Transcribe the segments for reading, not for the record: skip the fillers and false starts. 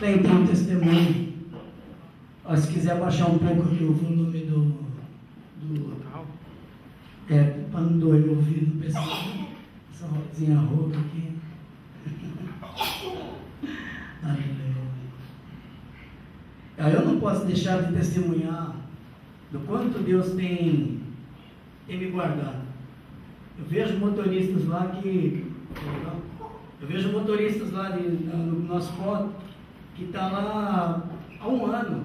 Tem um testemunho. Ó, se quiser baixar um pouco aqui o volume do para não doer o ouvido, pessoal. Essa rosinha rouca aqui. Aí eu não posso deixar de testemunhar do quanto Deus tem me guardado. Eu vejo motoristas lá no nosso ponto que está lá há um ano.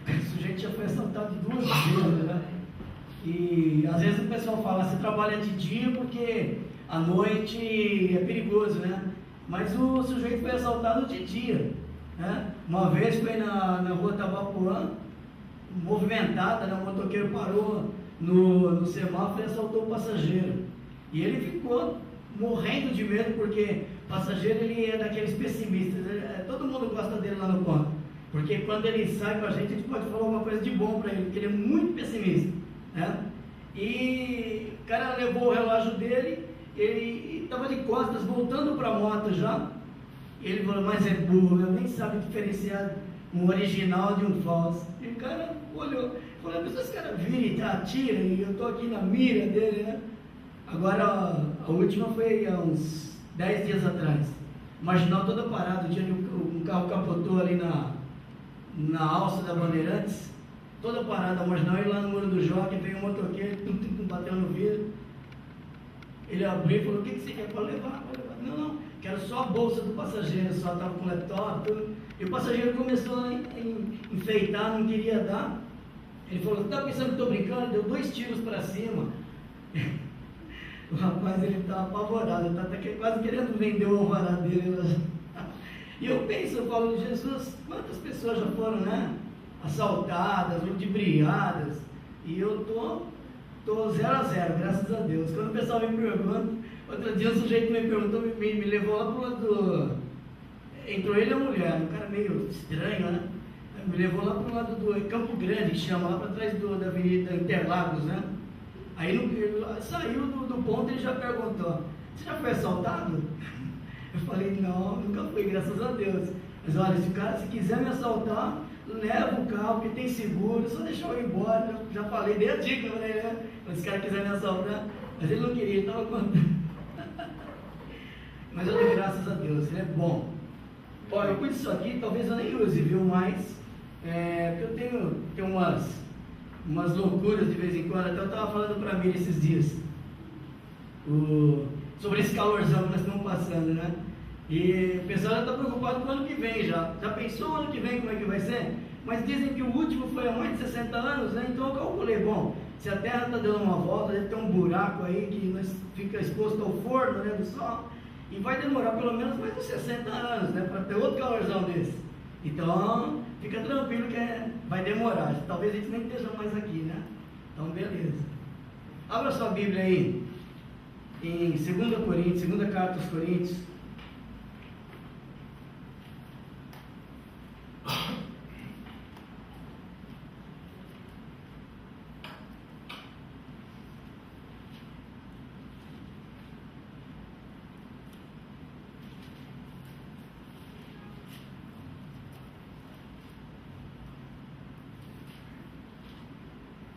O sujeito já foi assaltado 2 vezes, né? E às vezes o pessoal fala, você trabalha de dia porque à noite é perigoso, né? Mas o sujeito foi assaltado de dia, né? Uma vez foi na rua Tabapuã, movimentada, né? O motoqueiro parou no semáforo e assaltou o passageiro. E ele ficou morrendo de medo, porque o passageiro ele é daqueles pessimistas, todo mundo gosta dele lá no ponto, porque quando ele sai com a gente pode falar alguma coisa de bom para ele, porque ele é muito pessimista, né? E o cara levou o relógio dele, ele estava de costas voltando para a moto já. Ele falou, mas é burro, né? Nem sabe diferenciar um original de um falso. E o cara olhou, falou, mas esse cara vira e atira, e eu estou aqui na mira dele, né? Agora, a última foi há uns 10 dias atrás. Marginal toda parada, o dia que um carro capotou ali na alça da Bandeirantes, toda parada, a marginal, e lá no Muro do Jockey veio um motoqueiro, bateu no vidro. Ele abriu e falou, o que você quer? Pode levar, pode levar. Não, quero só a bolsa do passageiro, só estava com laptop, tudo. E o passageiro começou a enfeitar, não queria dar. Ele falou, está pensando que estou brincando? Deu 2 tiros para cima. O rapaz, ele está apavorado, ele está quase querendo vender o alvará dele. E eu penso, eu falo, Jesus, quantas pessoas já foram, né, assaltadas, ludibriadas, e eu estou 0 a 0, graças a Deus. Quando o pessoal me pergunta, outro dia um sujeito me perguntou, me levou lá para o lado do... Entrou ele e a mulher, um cara meio estranho, né? Me levou lá para o lado do Campo Grande, que chama, lá para trás da Avenida Interlagos, né? Aí ele saiu do ponto e ele já perguntou, você já foi assaltado? Eu falei, não, nunca fui, graças a Deus. Mas olha, se quiser me assaltar, leva o carro, que tem seguro, só deixar eu ir embora. Já falei, dei a dica para ele, né? Se esse cara quiser me assaltar, mas ele não queria, ele estava contando. Mas eu dei graças a Deus, ele é bom. Ó, eu cuido disso aqui, talvez eu nem use, viu, mas porque eu tenho umas loucuras de vez em quando. Até eu estava falando para mim esses dias sobre esse calorzão que nós estamos passando, né? E o pessoal já está preocupado com o ano que vem já. Já pensou o ano que vem como é que vai ser? Mas dizem que o último foi há mais de 60 anos, né? Então eu calculei, bom, se a Terra está dando uma volta, deve ter um buraco aí que nós fica exposto ao forno, né, do Sol, e vai demorar pelo menos mais de 60 anos, né, para ter outro calorzão desse. Então, fica tranquilo que vai demorar. Talvez a gente nem esteja mais aqui, né? Então, beleza. Abra sua Bíblia aí, em 2 Coríntios, 2 carta aos Coríntios.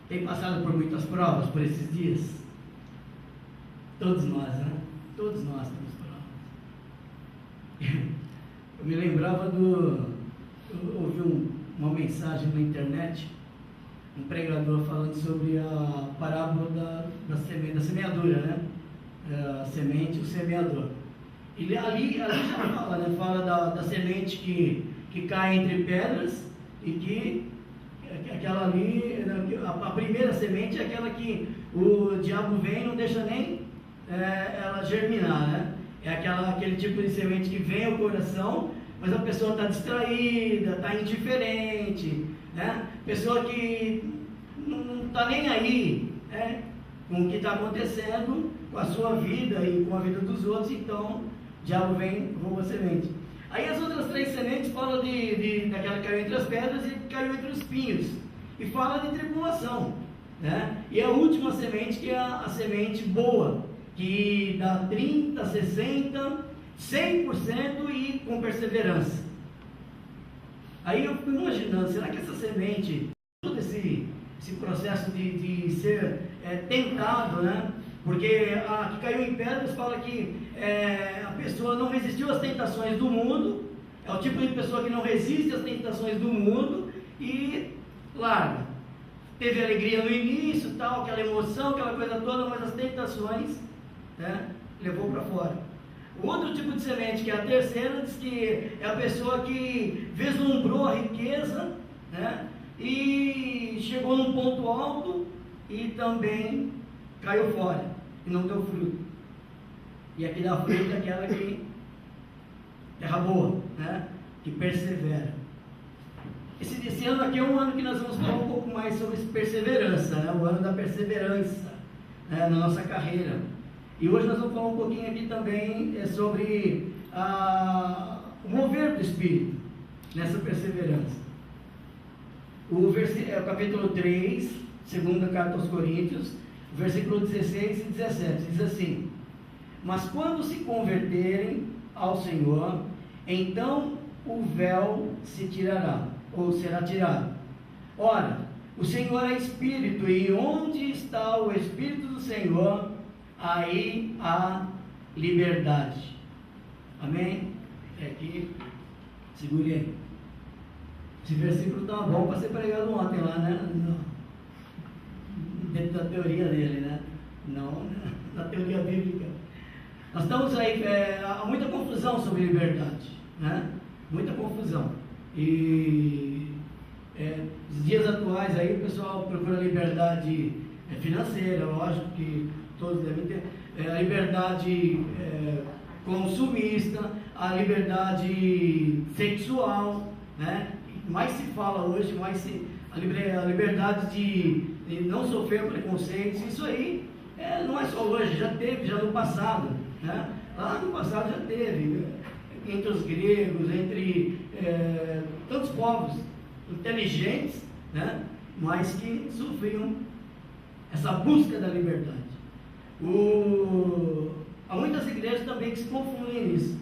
Tem passado por muitas provas por esses dias? Todos nós, né? Todos nós temos provas. Eu me lembrava eu ouvi uma mensagem na internet, um pregador falando sobre a parábola da semeadura, né? A semente e o semeador. Ele ali já fala, né? Fala da semente que cai entre pedras e que aquela ali, a primeira semente é aquela que o diabo vem e não deixa nem ela germinar, né? É aquele tipo de semente que vem ao coração, mas a pessoa está distraída, está indiferente, né? Pessoa que não está nem aí, né, com o que está acontecendo com a sua vida e com a vida dos outros, então o diabo vem e rouba a semente. Aí as outras 3 sementes falam daquela que caiu entre as pedras e caiu entre os espinhos, e fala de tribulação, né? E a última semente, que é a semente boa, que dá 30, 60, 100% e com perseverança. Aí eu fico imaginando, será que essa semente, todo esse processo de ser tentado, né? Porque a que caiu em pedras fala que a pessoa não resistiu às tentações do mundo, é o tipo de pessoa que não resiste às tentações do mundo e larga. Teve alegria no início, tal, aquela emoção, aquela coisa toda, mas as tentações, né, levou para fora. O outro tipo de semente, que é a terceira, diz que é a pessoa que vislumbrou a riqueza, né, e chegou num ponto alto e também caiu fora e não deu fruto. E aqui dá fruto é aquela que terra boa, né, que persevera. Esse ano aqui é um ano que nós vamos falar um pouco mais sobre perseverança, né, o ano da perseverança, né, na nossa carreira. E hoje nós vamos falar um pouquinho aqui também sobre o mover do Espírito nessa perseverança. O capítulo 3, segunda carta aos Coríntios, versículo 16 e 17, diz assim: mas quando se converterem ao Senhor, então o véu se tirará, ou será tirado. Ora, o Senhor é Espírito, e onde está o Espírito do Senhor, aí há liberdade. Amém? Aqui, segure aí. Esse versículo está bom para ser pregado ontem lá, né? Dentro da teoria dele, né? Não na teoria bíblica. Nós estamos aí, há muita confusão sobre liberdade, né? Muita confusão. E nos dias atuais aí o pessoal procura liberdade financeira, lógico que todos devem ter, a liberdade consumista, a liberdade sexual, né? Mais se fala hoje, a liberdade de não sofrer preconceitos. Isso aí não é só hoje, já teve, já no passado, né? Lá no passado já teve, entre os gregos, entre tantos povos inteligentes, né? Mas que sofriam essa busca da liberdade. Há muitas igrejas também que se confundem nisso,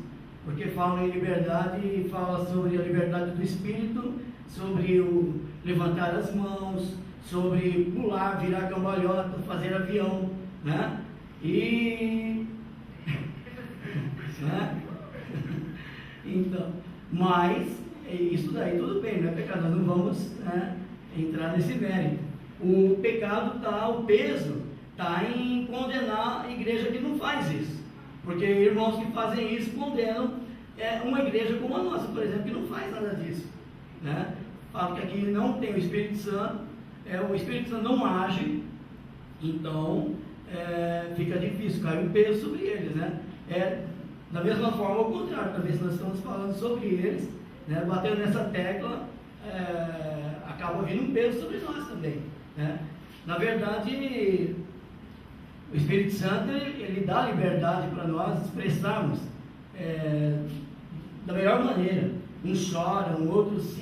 porque falam em liberdade e falam sobre a liberdade do Espírito, sobre o levantar as mãos, sobre pular, virar cambalhota, fazer avião, né? Né? Então, mas isso daí tudo bem, não é pecado, nós não vamos, né, entrar nesse mérito. O pecado o peso está em condenar a igreja que não faz isso. Porque irmãos que fazem isso condenam uma igreja como a nossa, por exemplo, que não faz nada disso, né? Fala que aqui não tem o Espírito Santo, o Espírito Santo não age, então fica difícil, cai um peso sobre eles, né? Da mesma forma, ao contrário, também se nós estamos falando sobre eles, né, batendo nessa tecla, acaba vindo um peso sobre nós também, né? Na verdade, o Espírito Santo, ele dá liberdade para nós expressarmos da melhor maneira. Uns choram, outros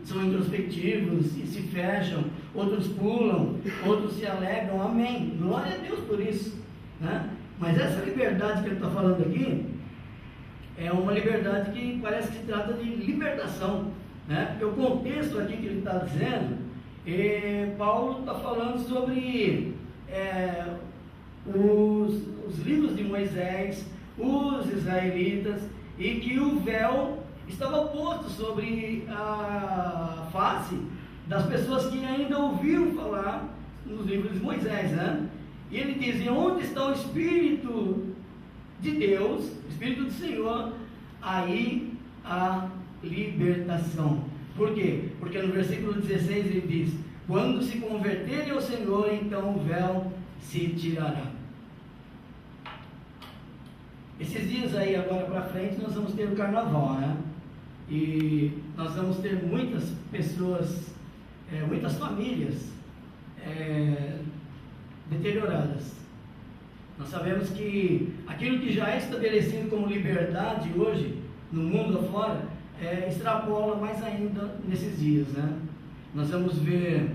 são introspectivos e se fecham, outros pulam, outros se alegram. Amém. Glória a Deus por isso, né? Mas essa liberdade que ele está falando aqui é uma liberdade que parece que se trata de libertação, né? Porque o contexto aqui que ele está dizendo, Paulo está falando sobre os livros de Moisés, os israelitas, e que o véu estava posto sobre a face das pessoas que ainda ouviram falar nos livros de Moisés, né? E ele diz: onde está o Espírito de Deus, o Espírito do Senhor, aí a libertação. Por quê? Porque no versículo 16 ele diz: quando se converterem ao Senhor, então o véu se tirará. Esses dias aí, agora para frente, nós vamos ter o carnaval, né? E nós vamos ter muitas pessoas, muitas famílias deterioradas. Nós sabemos que aquilo que já é estabelecido como liberdade hoje, no mundo afora, extrapola mais ainda nesses dias, né? Nós vamos ver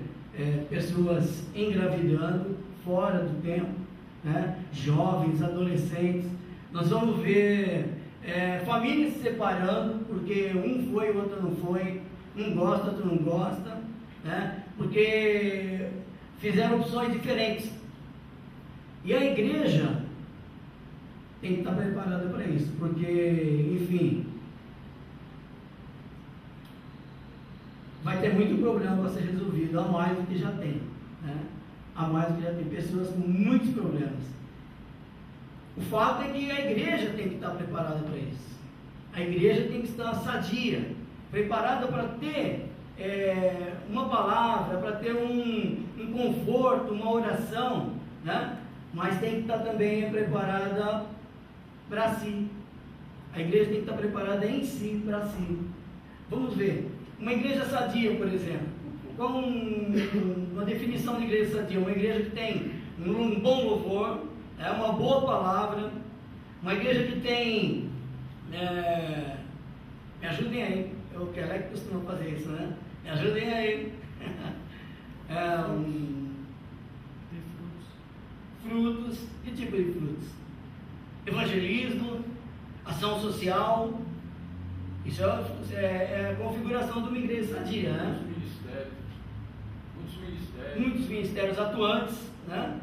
pessoas engravidando fora do tempo, né? Jovens, adolescentes. Nós vamos ver famílias se separando, porque um foi e o outro não foi. um gosta, outro não gosta, né? Porque fizeram opções diferentes. E a igreja tem que estar preparada para isso, porque, enfim, vai ter muito problema para ser resolvido, a mais do que já tem, né? A mais do que já tem, pessoas com muitos problemas. O fato é que a igreja tem que estar preparada para isso. A igreja tem que estar sadia, preparada para ter uma palavra, para ter um conforto, uma oração, né? Mas tem que estar também preparada para si. A igreja tem que estar preparada em si, para si. Vamos ver. Uma igreja sadia, por exemplo. Qual uma definição de igreja sadia? Uma igreja que tem um bom louvor, uma boa palavra, uma igreja que tem... me ajudem aí. O Kelec costuma fazer isso, né? Me ajudem aí. Frutos. Que tipo de frutos? Evangelismo, ação social. Isso é a configuração de uma igreja sadia, né? Muitos ministérios atuantes, né?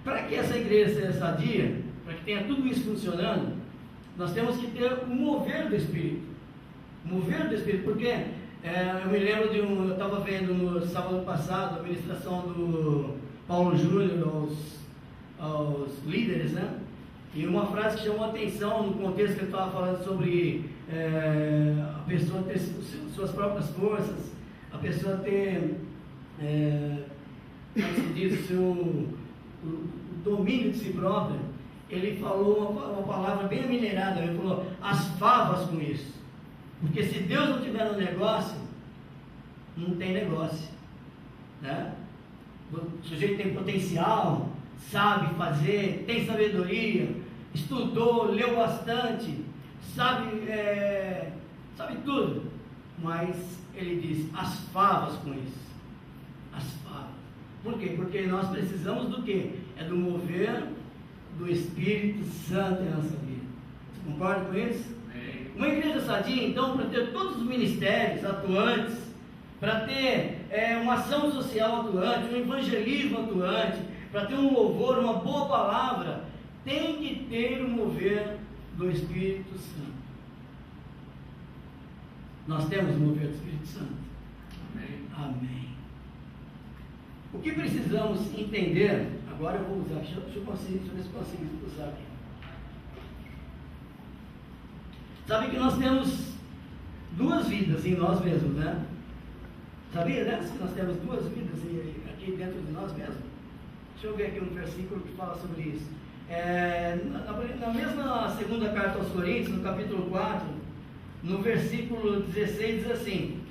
Para que essa igreja seja sadia, para que tenha tudo isso funcionando, nós temos que ter o mover do Espírito. O mover do Espírito, porque eu me lembro eu estava vendo no sábado passado a ministração do Paulo Júnior aos líderes, né? E uma frase que chamou a atenção no contexto que ele estava falando sobre a pessoa ter suas próprias forças, a pessoa ter, como se diz, o domínio de si própria. Ele falou uma palavra bem minerada, ele falou, as favas com isso. Porque se Deus não tiver no negócio, não tem negócio, né? O sujeito tem potencial, sabe fazer, tem sabedoria, estudou, leu bastante, sabe tudo, mas ele diz, as favas com isso, as favas. Por quê? Porque nós precisamos do quê? É do mover do Espírito Santo em nossa vida. Você concorda com isso? Amém. Uma igreja sadia, então, para ter todos os ministérios atuantes, para ter uma ação social atuante, um evangelismo atuante, para ter um louvor, uma boa palavra, tem que ter o mover do Espírito Santo. Nós temos o mover do Espírito Santo. Amém. Amém. O que precisamos entender, agora eu vou usar, deixa eu ver se consigo usar aqui. Sabe que nós temos duas vidas em nós mesmos, né? Sabia, né? Que nós temos duas vidas aqui dentro de nós mesmos? Deixa eu ver aqui um versículo que fala sobre isso. Na mesma segunda carta aos Coríntios, no capítulo 4, no versículo 16, diz assim: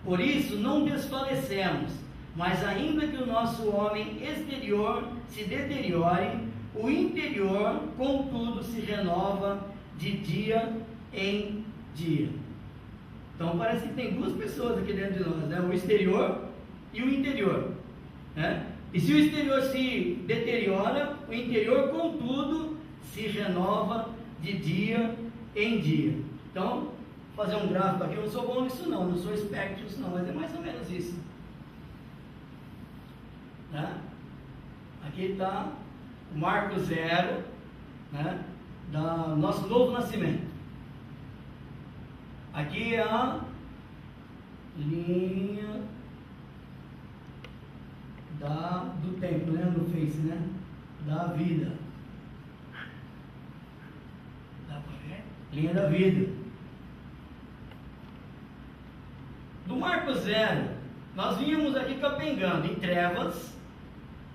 por isso não desfalecemos, mas ainda que o nosso homem exterior se deteriore, o interior, contudo, se renova de dia em dia. Então parece que tem duas pessoas aqui dentro de nós, né? O exterior e o interior, né? E se o exterior se deteriora, o interior, contudo, se renova de dia em dia. Então, vou fazer um gráfico aqui, eu não sou bom nisso não sou esperto nisso não, mas é mais ou menos isso, né? Aqui está o marco zero, né? Do nosso novo nascimento. Aqui é a linha do tempo, né? No Face, né? Da vida. Dá para ver? Linha da vida. Do marco zero, nós vínhamos aqui capengando em trevas,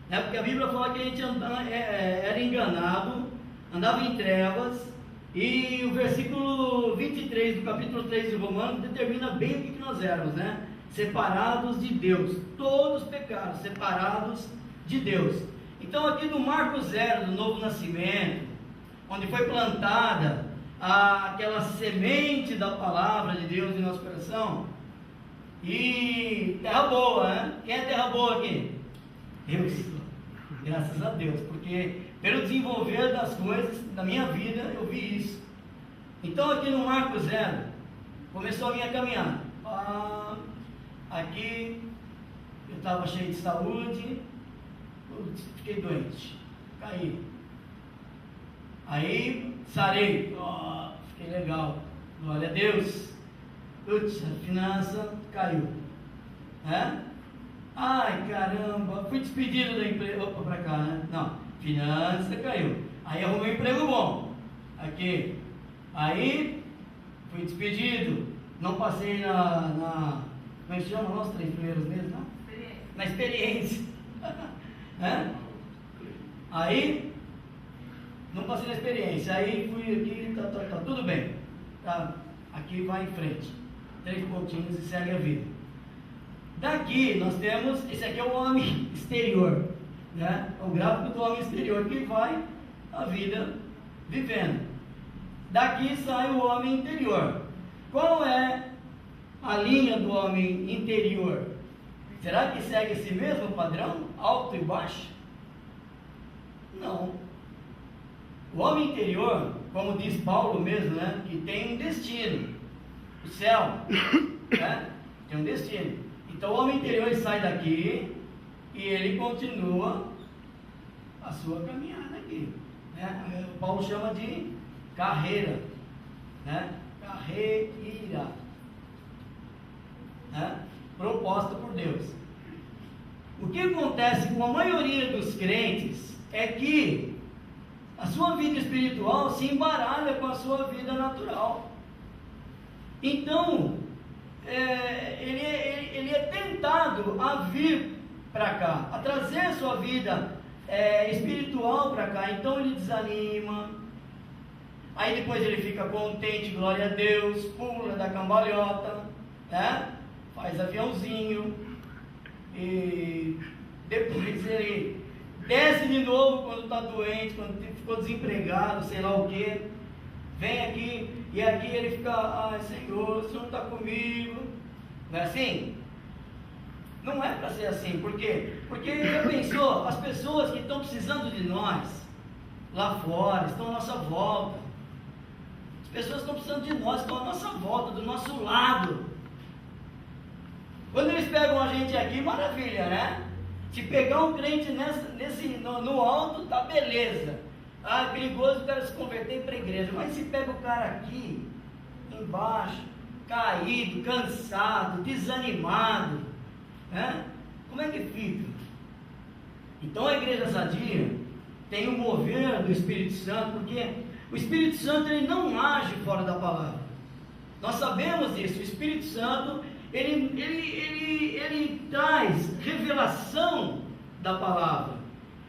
né? Porque a Bíblia fala que a gente era enganado, andava em trevas, e o versículo 23 do capítulo 3 de Romanos determina bem o que nós éramos, né? Separados de Deus, todos pecados, separados de Deus. Então aqui do marco zero do novo nascimento, onde foi plantada aquela semente da palavra de Deus em nosso coração, e terra boa, né? Quem é terra boa aqui? Eu sou, graças a Deus, porque pelo desenvolver das coisas da minha vida eu vi isso. Então aqui no Marco Zero, começou a minha caminhada. Aqui eu estava cheio de saúde, fiquei doente, caí. Aí sarei, fiquei legal, glória a Deus. Putz, a finança caiu. Ai caramba, fui despedido da empresa. Opa, pra cá, né? Não, finança caiu. Aí arrumei um emprego bom. Aqui. Aí fui despedido. Não passei como é que chama nós 3 primeiros meses, não? Na experiência. Aí não passei na experiência. Aí fui aqui, tá tudo bem. Tá, aqui vai em frente. 3 pontinhos e segue a vida. Daqui nós temos, esse aqui é o homem exterior, né? É o gráfico do homem exterior que vai a vida vivendo. Daqui sai o homem interior. Qual é a linha do homem interior? Será que segue esse mesmo padrão, alto e baixo? Não. O homem interior, como diz Paulo mesmo, né? Que tem um destino, o céu, né? Tem um destino. Então o homem interior sai daqui e ele continua a sua caminhada aqui, né? Paulo chama de carreira, né? Carreira, né? Proposta por Deus. O que acontece com a maioria dos crentes é que a sua vida espiritual se embaralha com a sua vida natural. Então ele é tentado a vir para cá, a trazer a sua vida espiritual para cá. Então ele desanima, aí depois ele fica contente, glória a Deus, pula da cambalhota, né? Faz aviãozinho, e depois ele desce de novo quando está doente, quando ficou desempregado, sei lá o que. Vem aqui, e aqui ele fica, ai Senhor, o Senhor está comigo. Não é assim? Não é para ser assim. Por quê? Porque já pensou, as pessoas que estão precisando de nós, lá fora, estão à nossa volta. As pessoas estão precisando de nós, estão à nossa volta, do nosso lado. Quando eles pegam a gente aqui, maravilha, né? Se pegar um crente no alto, tá beleza. É perigoso o cara se converter para a igreja. Mas se pega o cara aqui, embaixo, caído, cansado, desanimado, né? Como é que fica? Então a igreja sadia tem o mover do Espírito Santo, porque o Espírito Santo ele não age fora da palavra. Nós sabemos disso. O Espírito Santo ele traz revelação da palavra.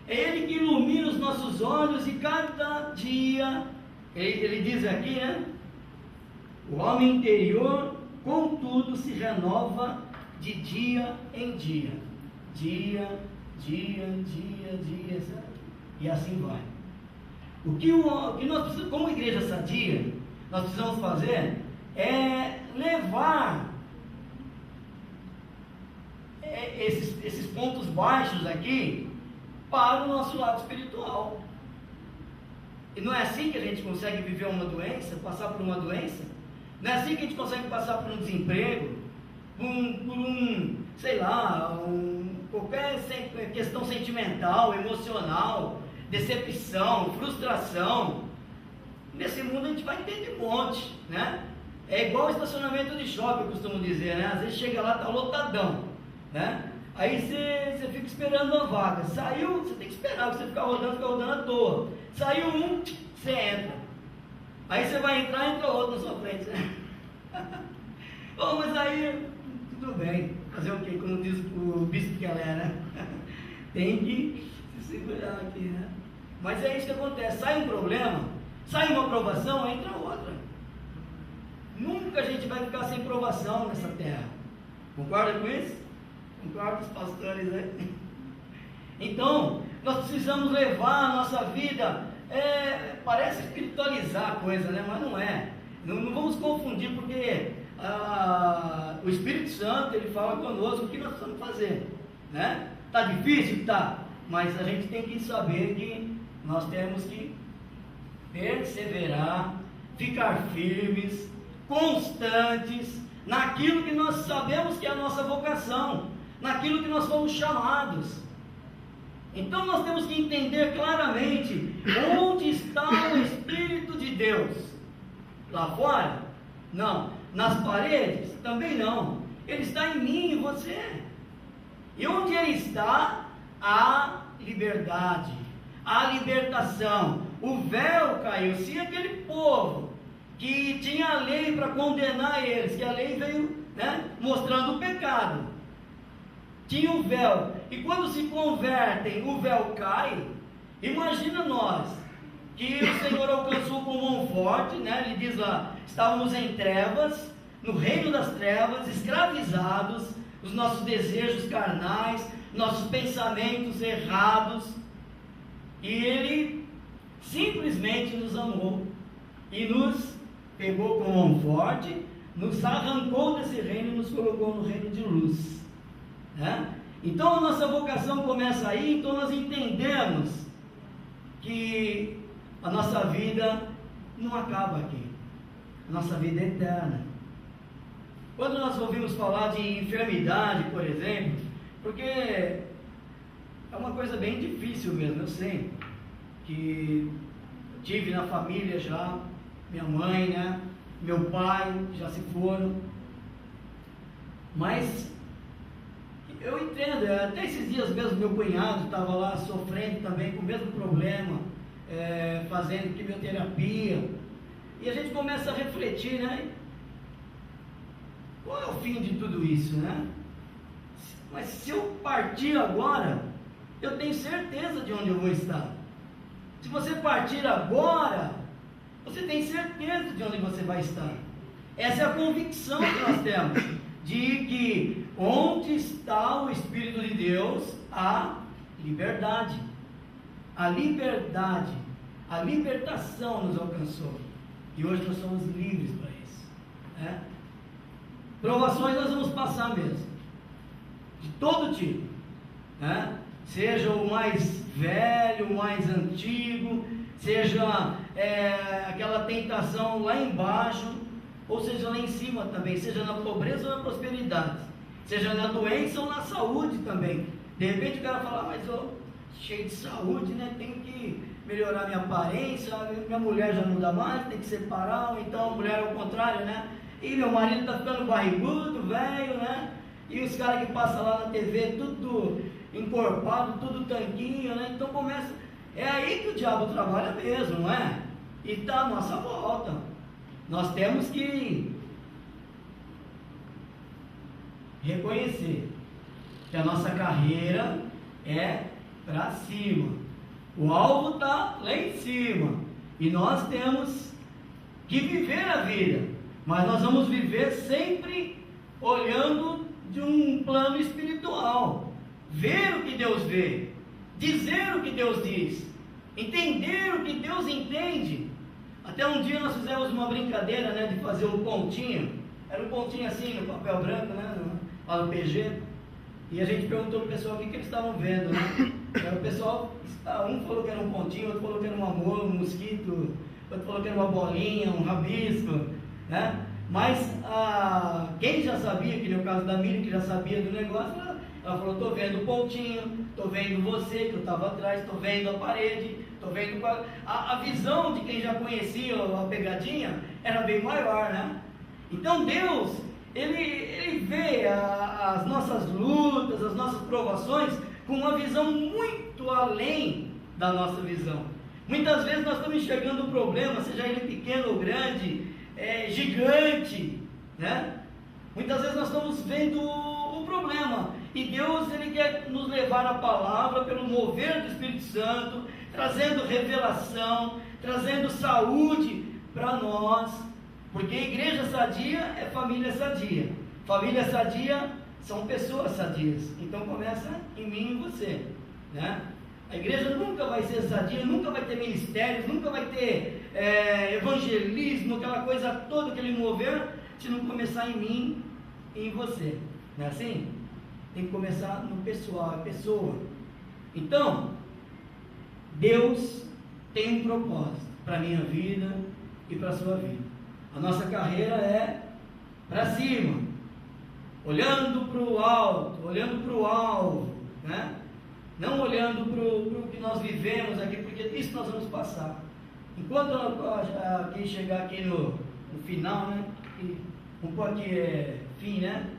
É Ele que ilumina os nossos olhos e cada dia, ele diz aqui, né? O homem interior, contudo, se renova de dia em dia. Dia, sabe? E assim vai. O que nós precisamos, como igreja sadia, nós precisamos fazer é levar esses pontos baixos aqui para o nosso lado espiritual. E não é assim que a gente consegue viver uma doença, passar por uma doença? Não é assim que a gente consegue passar por um desemprego, sei lá, qualquer questão sentimental, emocional, decepção, frustração. Nesse mundo a gente vai ter de monte, né? É igual estacionamento de shopping, eu costumo dizer, né? Às vezes chega lá, tá lotadão, né? Aí você fica esperando uma vaga. Saiu, você tem que esperar, você ficar rodando à toa. Saiu um, você entra. Aí você vai entrar, entra outro na sua frente, né? Oh, mas aí, tudo bem. Fazer o quê? Como diz o bispo que ela é, né? Tem que se segurar aqui, né? Mas é isso que acontece. Sai um problema, sai uma provação, entra outra. Nunca a gente vai ficar sem provação nessa terra. Concorda com isso? Concorda os pastores, né? Então, nós precisamos levar a nossa vida, parece espiritualizar a coisa, né? Mas não é. Não vamos confundir, porque o Espírito Santo, ele fala conosco o que nós precisamos fazer, né? Tá difícil? Tá. Mas a gente tem que saber que nós temos que perseverar, ficar firmes, constantes, naquilo que nós sabemos que é a nossa vocação, naquilo que nós fomos chamados. Então nós temos que entender claramente onde está o Espírito de Deus. Lá fora? Não. Nas paredes? Também não. Ele está em mim e em você. E onde ele está? A liberdade, a libertação. O véu caiu. Se aquele povo que tinha a lei para condenar eles, que a lei veio, mostrando o pecado, tinha o véu, e quando se convertem, o véu cai. Imagina nós, que o Senhor alcançou com mão forte, ele diz lá, estávamos em trevas, no reino das trevas, escravizados, os nossos desejos carnais, nossos pensamentos errados, e Ele simplesmente nos amou, e nos pegou com mão forte, nos arrancou desse reino e nos colocou no reino de luz. Então a nossa vocação começa aí. Então nós entendemos que a nossa vida não acaba aqui, a nossa vida é eterna. Quando nós ouvimos falar de enfermidade, por exemplo, porque é uma coisa bem difícil mesmo, eu sei, que tive na família já, minha mãe, meu pai já se foram, mas eu entendo, até esses dias mesmo meu cunhado estava lá sofrendo também com o mesmo problema, fazendo quimioterapia, e a gente começa a refletir, qual é o fim de tudo isso, Mas se eu partir agora, eu tenho certeza de onde eu vou estar. Se você partir agora, você tem certeza de onde você vai estar. Essa é a convicção que nós temos, de que onde está o Espírito de Deus, há liberdade. A liberdade, a libertação nos alcançou. E hoje nós somos livres para isso. Provações nós vamos passar mesmo, de todo tipo, seja o mais velho, o mais antigo, seja aquela tentação lá embaixo, ou seja lá em cima também, seja na pobreza ou na prosperidade, seja na doença ou na saúde também. De repente o cara fala, mas eu cheio de saúde, tenho que melhorar minha aparência, minha mulher já não dá mais, tem que separar, ou então a mulher ao contrário, e meu marido está ficando barrigudo, velho, e os caras que passam lá na TV, tudo encorpado, tudo tanquinho, então começa, é aí que o diabo trabalha mesmo, não é? E está à nossa volta. Nós temos que reconhecer que a nossa carreira é para cima, o alvo está lá em cima, e nós temos que viver a vida, mas nós vamos viver sempre olhando de um plano espiritual, ver o que Deus vê, dizer o que Deus diz, entender o que Deus entende. Até um dia nós fizemos uma brincadeira, de fazer um pontinho, era um pontinho assim no papel branco, lá no PG, e a gente perguntou para o pessoal o que eles estavam vendo, Aí o pessoal, um falou que era um pontinho, outro falou que era um amor, um mosquito, outro falou que era uma bolinha, um rabisco, Mas quem já sabia, que no caso da Miriam, que já sabia do negócio, ela falou, estou vendo o pontinho, estou vendo você, que eu estava atrás, estou vendo a parede, estou vendo... A visão de quem já conhecia a pegadinha era bem maior, Então Deus, Ele vê as nossas lutas, as nossas provações, com uma visão muito além da nossa visão. Muitas vezes nós estamos enxergando o problema, seja ele pequeno ou grande, gigante, Muitas vezes nós estamos vendo o problema, e Deus, Ele quer nos levar a palavra pelo mover do Espírito Santo, trazendo revelação, trazendo saúde para nós, porque igreja sadia é família sadia, família sadia são pessoas sadias. Então começa em mim e em você, A igreja nunca vai ser sadia, nunca vai ter ministérios, nunca vai ter evangelismo, aquela coisa toda, aquele mover, se não começar em mim e em você. Não é assim? Tem que começar no pessoal, a pessoa. Então, Deus tem um propósito para a minha vida, e para a sua vida. A nossa carreira é para cima, olhando para o alto, olhando para o alvo, né? Não olhando para o que nós vivemos aqui, porque isso nós vamos passar. Enquanto quem chegar aqui no final, né? Vamos pôr aqui fim, né?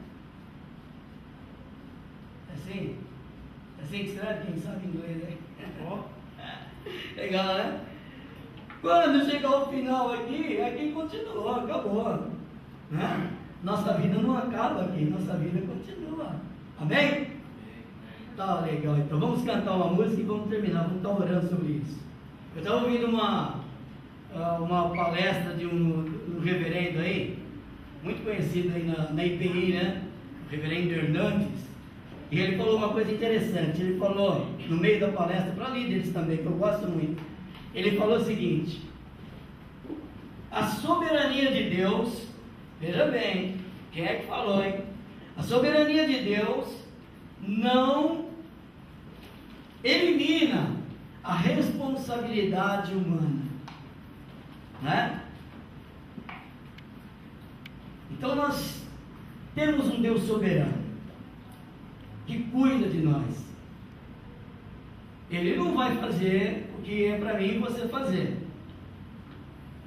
É assim? É assim que escreve? Quem sabe inglês aí? Legal, né? Quando chegar ao final aqui continua, acabou, né? Nossa vida não acaba aqui, nossa vida continua. Amém? Tá legal, então vamos cantar uma música e vamos terminar, vamos estar orando sobre isso. Eu estava ouvindo uma palestra de um reverendo aí, muito conhecido aí na IPI, né? O reverendo Hernandes. E ele falou uma coisa interessante. Ele falou, no meio da palestra, para líderes também, que eu gosto muito. Ele falou o seguinte: a soberania de Deus, veja bem, quem é que falou, hein? A soberania de Deus não elimina a responsabilidade humana, né? Então nós temos um Deus soberano que cuida de nós. Ele não vai fazer o que é para mim e você fazer.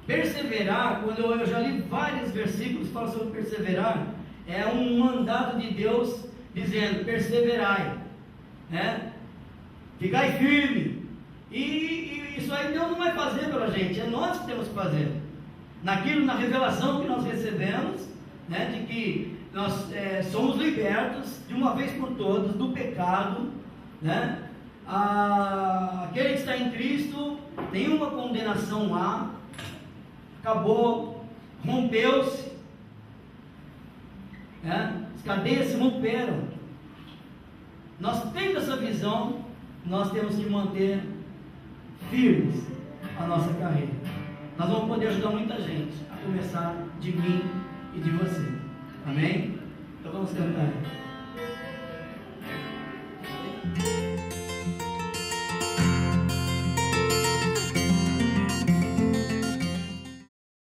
Perseverar, quando eu já li vários versículos que falam sobre perseverar, é um mandato de Deus dizendo: perseverai, né? Ficai firme. E isso aí Deus não vai fazer pela gente, é nós que temos que fazer. Na revelação que nós recebemos, né, de que nós somos libertos de uma vez por todas do pecado, né? Aquele que está em Cristo, nenhuma condenação há, acabou, rompeu-se, né? As cadeias se romperam. Nós tendo essa visão, nós temos que manter firmes a nossa carreira. Nós vamos poder ajudar muita gente, a começar de mim e de você. Amém? Então vamos cantar.